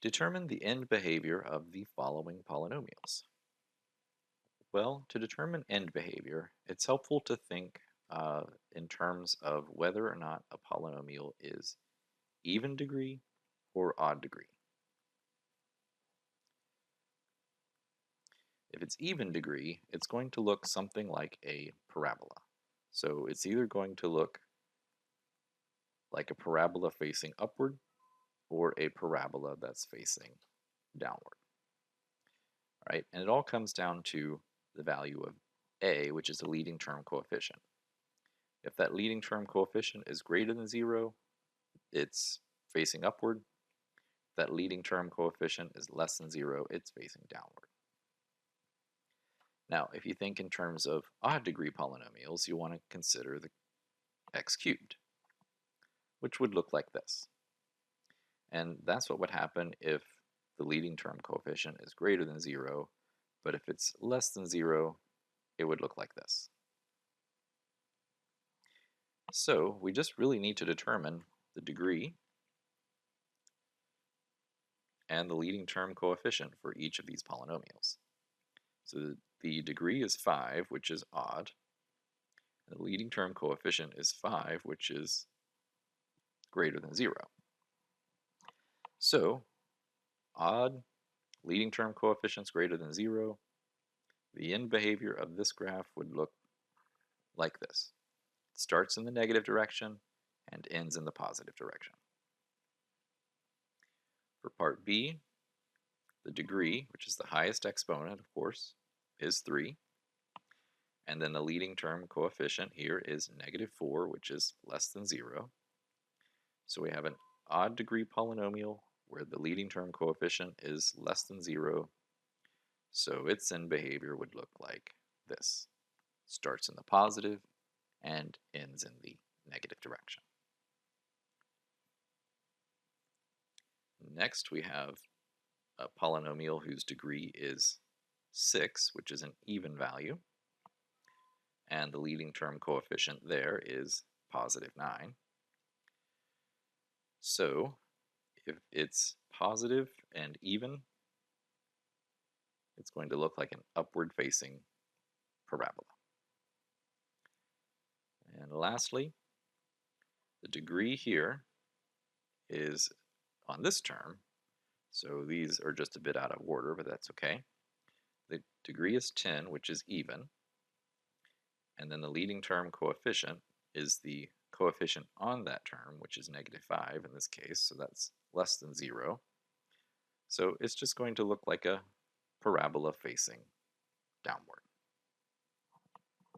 Determine the end behavior of the following polynomials. Well, to determine end behavior, it's helpful to think in terms of whether or not a polynomial is even degree or odd degree. If it's even degree, it's going to look something like a parabola. So it's either going to look like a parabola facing upward or a parabola that's facing downward. Right? And it all comes down to the value of a, which is the leading term coefficient. If that leading term coefficient is greater than 0, it's facing upward. If that leading term coefficient is less than 0, it's facing downward. Now, if you think in terms of odd degree polynomials, you want to consider the x cubed, which would look like this. And that's what would happen if the leading term coefficient is greater than 0, but if it's less than 0, it would look like this. So we just really need to determine the degree and the leading term coefficient for each of these polynomials. So the degree is 5, which is odd. And the leading term coefficient is 5, which is greater than 0. So odd, leading term coefficients greater than 0, the end behavior of this graph would look like this. It starts in the negative direction and ends in the positive direction. For part B, the degree, which is the highest exponent, of course, is 3. And then the leading term coefficient here is -4, which is less than 0. So we have an odd degree polynomial where the leading term coefficient is less than 0. So its end behavior would look like this. Starts in the positive and ends in the negative direction. Next, we have a polynomial whose degree is 6, which is an even value. And the leading term coefficient there is +9. So if it's positive and even, it's going to look like an upward facing parabola. And lastly, the degree here is on this term, so these are just a bit out of order, but that's okay. The degree is 10, which is even, and then the leading term coefficient is the coefficient on that term, which is -5 in this case, so that's less than 0. So it's just going to look like a parabola facing downward.